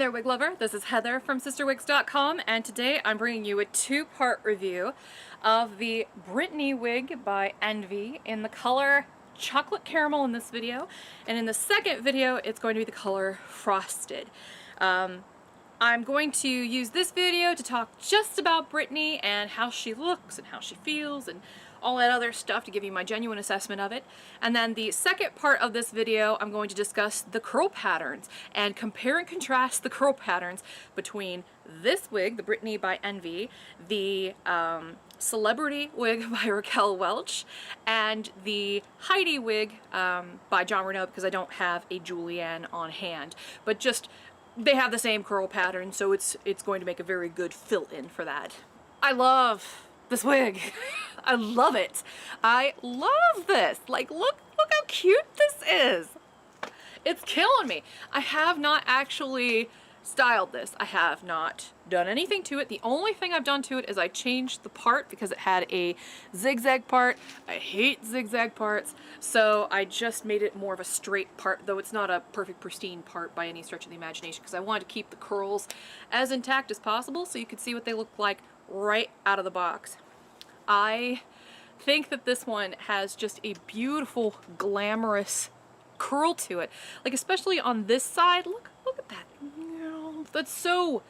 there, wig lover. This is Heather from CysterWigs.com, and today I'm bringing you a two-part review of the Brittaney wig by Envy in the color chocolate caramel in this video, and in the second video it's going to be the color frosted. I'm going to use this video to talk just about Brittaney and how she looks and how she feels and all that other stuff to give you my genuine assessment of it. And then the second part of this video, I'm going to discuss the curl patterns and compare and contrast the curl patterns between this wig, the Brittaney by Envy, the Celebrity wig by Raquel Welch, and the Heidi wig by Jon Renau, because I don't have a Julianne on hand. But just, they have the same curl pattern, so it's going to make a very good fill-in for that. I love this wig. I love it. I love this. Like, look how cute this is. It's killing me. I have not actually styled this. I have not done anything to it. The only thing I've done to it is I changed the part because it had a zigzag part. I hate zigzag parts, so I just made it more of a straight part, though it's not a perfect pristine part by any stretch of the imagination, because I wanted to keep the curls as intact as possible so you could see what they look like right out of the box. I think that this one has just a beautiful, glamorous curl to it. Like, especially on this side, look at that. That's so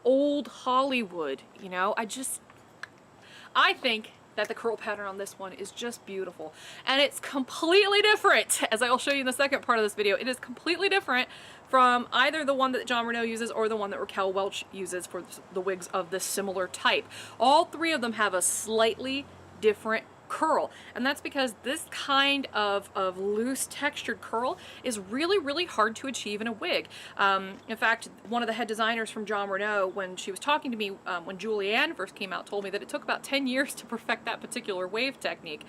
old Hollywood, you know? I think that the curl pattern on this one is just beautiful. And it's completely different, as I will show you in the second part of this video. It is completely different from either the one that Jon Renau uses or the one that Raquel Welch uses for the wigs of this similar type. All three of them have a slightly different curl, and that's because this kind of loose textured curl is really hard to achieve in a wig. In fact, one of the head designers from Jon Renau, when she was talking to me when Julianne first came out, told me that it took about 10 years to perfect that particular wave technique,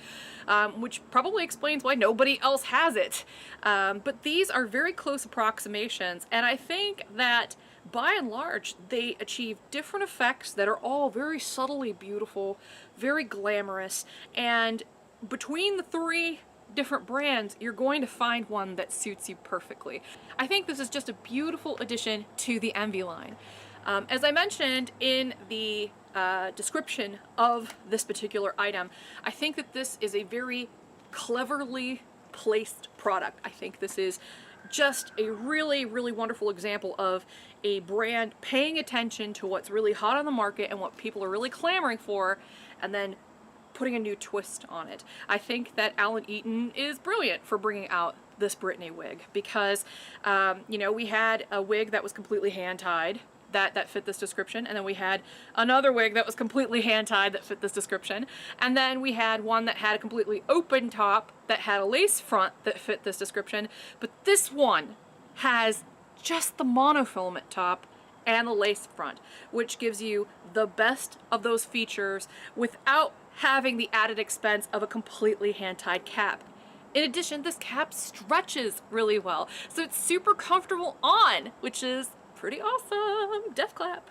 which probably explains why nobody else has it. But these are very close approximations, and I think that by and large, they achieve different effects that are all very subtly beautiful, very glamorous, and between the three different brands, you're going to find one that suits you perfectly. I think this is just a beautiful addition to the Envy line. As I mentioned in the description of this particular item, I think that this is a very cleverly placed product. I think this is just a really wonderful example of a brand paying attention to what's really hot on the market and what people are really clamoring for, and then putting a new twist on it. I think that Alan Eaton is brilliant for bringing out this Brittaney wig, because you know, we had a wig that was completely hand-tied that fit this description, and then we had another wig that was completely hand-tied that fit this description, and then we had one that had a completely open top that had a lace front that fit this description, but this one has just the monofilament top and the lace front, which gives you the best of those features without having the added expense of a completely hand-tied cap. In addition, this cap stretches really well, so it's super comfortable on, which is pretty awesome. Death clap.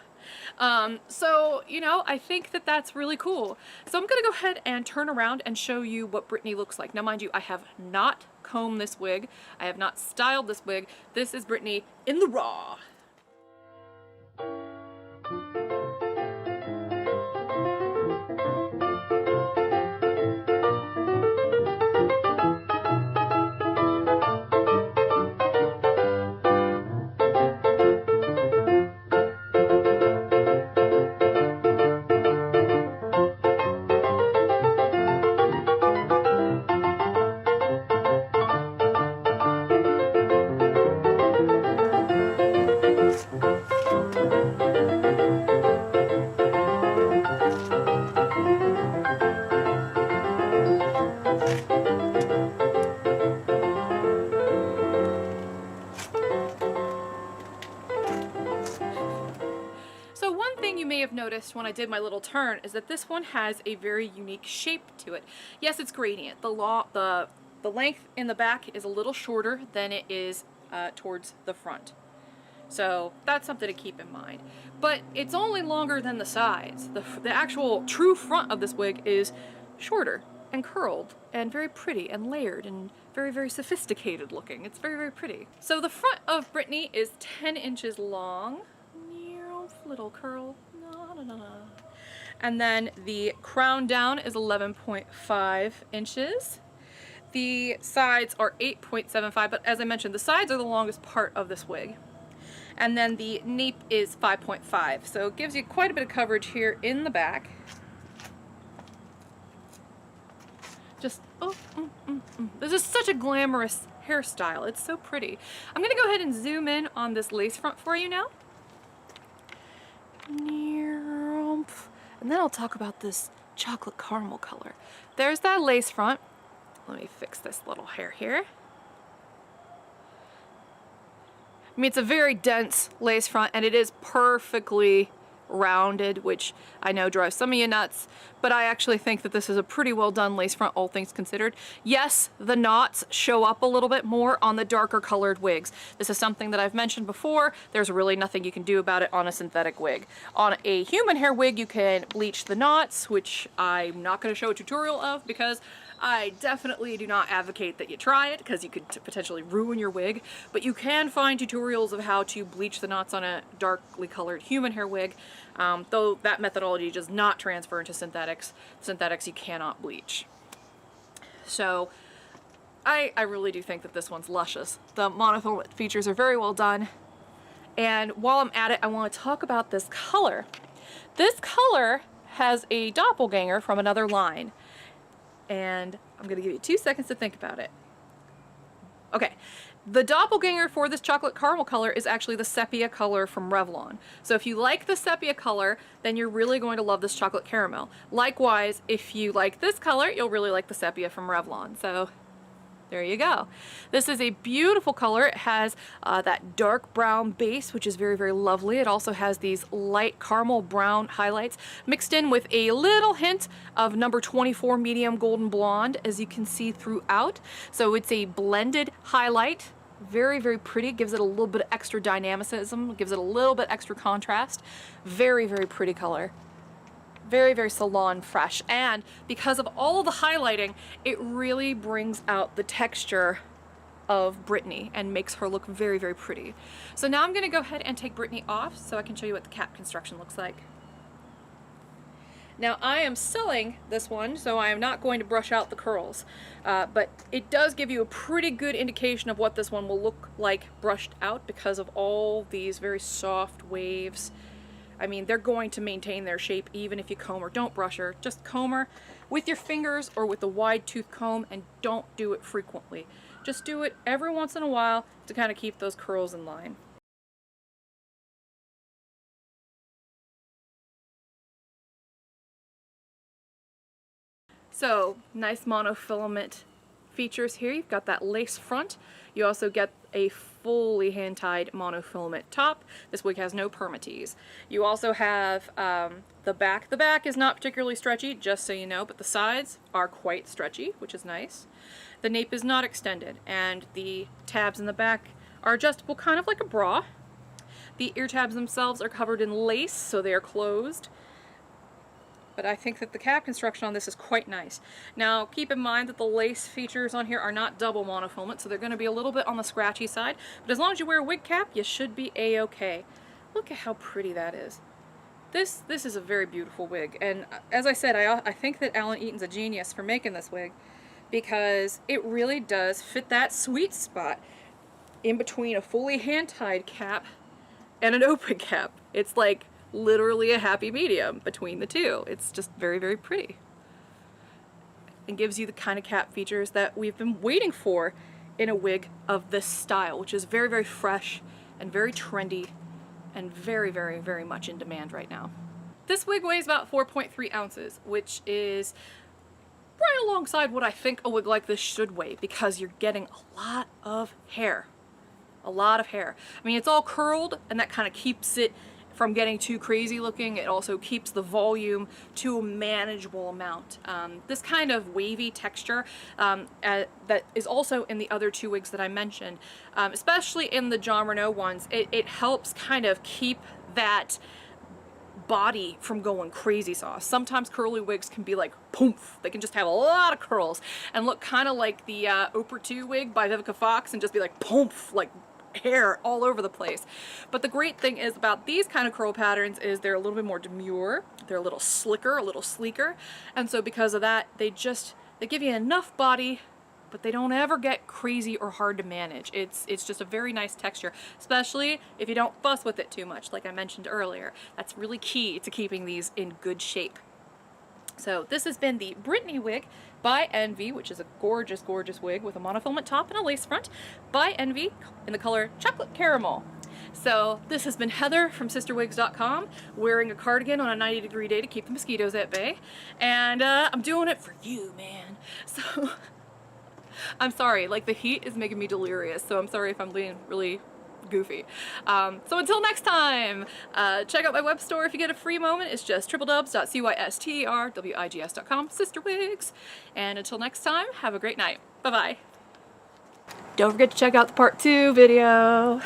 So, you know, I think that that's really cool. So I'm gonna go ahead and turn around and show you what Brittaney looks like. Now, mind you, I have not combed this wig. I have not styled this wig. This is Brittaney in the raw. Noticed when I did my little turn is that this one has a very unique shape to it. Yes, it's gradient. The length in the back is a little shorter than it is towards the front. So that's something to keep in mind. But it's only longer than the sides. The actual true front of this wig is shorter and curled and very pretty and layered and very, very sophisticated looking. It's very, very pretty. So the front of Brittaney is 10 inches long. Little curl. And then the crown down is 11.5 inches. The sides are 8.75, but as I mentioned, the sides are the longest part of this wig. And then the nape is 5.5, so it gives you quite a bit of coverage here in the back. Just, This is such a glamorous hairstyle. It's so pretty. I'm gonna go ahead and zoom in on this lace front for you now. And then I'll talk about this chocolate caramel color. There's that lace front. Let me fix this little hair here. I mean, it's a very dense lace front and it is perfectly rounded, which I know drives some of you nuts, but I actually think that this is a pretty well done lace front, all things considered. Yes, the knots show up a little bit more on the darker colored wigs. This is something that I've mentioned before. There's really nothing you can do about it on a synthetic wig. On a human hair wig, you can bleach the knots, which I'm not going to show a tutorial of because I definitely do not advocate that you try it because you could potentially ruin your wig, but you can find tutorials of how to bleach the knots on a darkly colored human hair wig, though that methodology does not transfer into synthetics. Synthetics you cannot bleach. So I really do think that this one's luscious. The monofilament features are very well done, and while I'm at it, I want to talk about this color. This color has a doppelganger from another line. And I'm going to give you 2 seconds to think about it. Okay, the doppelganger for this chocolate caramel color is actually the sepia color from Revlon. So if you like the sepia color, then you're really going to love this chocolate caramel. Likewise, if you like this color, you'll really like the sepia from Revlon. So there you go. This is a beautiful color. It has that dark brown base, which is very, very lovely. It also has these light caramel brown highlights mixed in with a little hint of number 24 medium golden blonde, as you can see throughout. So it's a blended highlight. Very, very pretty. Gives it a little bit of extra dynamicism. Gives it a little bit extra contrast. Very, very pretty color. Very, very salon fresh, and because of all the highlighting, it really brings out the texture of Brittaney and makes her look very, very pretty. So now I'm going to go ahead and take Brittaney off so I can show you what the cap construction looks like. Now I am sewing this one, so I am not going to brush out the curls, but it does give you a pretty good indication of what this one will look like brushed out because of all these very soft waves. I mean, they're going to maintain their shape even if you comb or don't brush her. Just comb her with your fingers or with a wide tooth comb, and don't do it frequently. Just do it every once in a while to kind of keep those curls in line. So, nice monofilament features here. You've got that lace front. You also get a fully hand-tied monofilament top. This wig has no permatease. You also have the back. The back is not particularly stretchy, just so you know, but the sides are quite stretchy, which is nice. The nape is not extended, and the tabs in the back are adjustable, kind of like a bra. The ear tabs themselves are covered in lace, so they are closed. But I think that the cap construction on this is quite nice. Now, keep in mind that the lace features on here are not double monofilament, so they're going to be a little bit on the scratchy side. But as long as you wear a wig cap, you should be a-okay. Look at how pretty that is. This is a very beautiful wig. And as I said, I think that Alan Eaton's a genius for making this wig, because it really does fit that sweet spot in between a fully hand-tied cap and an open cap. It's like literally a happy medium between the two. It's just very, very pretty. And gives you the kind of cap features that we've been waiting for in a wig of this style, which is very, very fresh and very trendy and very, very, very much in demand right now. This wig weighs about 4.3 ounces, which is right alongside what I think a wig like this should weigh, because you're getting a lot of hair. A lot of hair. I mean, it's all curled, and that kind of keeps it from getting too crazy looking. It also keeps the volume to a manageable amount. This kind of wavy texture that is also in the other two wigs that I mentioned, especially in the Jon Renau ones, it helps kind of keep that body from going crazy sauce. Sometimes curly wigs can be like poof, they can just have a lot of curls and look kind of like the Oprah 2 wig by Vivica Fox and just be like poof, like hair all over the place. But the great thing is about these kind of curl patterns is they're a little bit more demure, they're a little slicker, a little sleeker, and so because of that they give you enough body, but they don't ever get crazy or hard to manage. It's just a very nice texture, especially if you don't fuss with it too much, like I mentioned earlier. That's really key to keeping these in good shape. So this has been the Brittaney wig by Envy, which is a gorgeous, gorgeous wig with a monofilament top and a lace front by Envy in the color Chocolate Caramel. So this has been Heather from CysterWigs.com wearing a cardigan on a 90-degree day to keep the mosquitoes at bay. And I'm doing it for you, man. So I'm sorry, like the heat is making me delirious, so I'm sorry if I'm being really goofy. So until next time, check out my web store if you get a free moment. It's just www.cysterwigs.com, CysterWigs. And until next time, have a great night. Bye-bye. Don't forget to check out the part 2 video.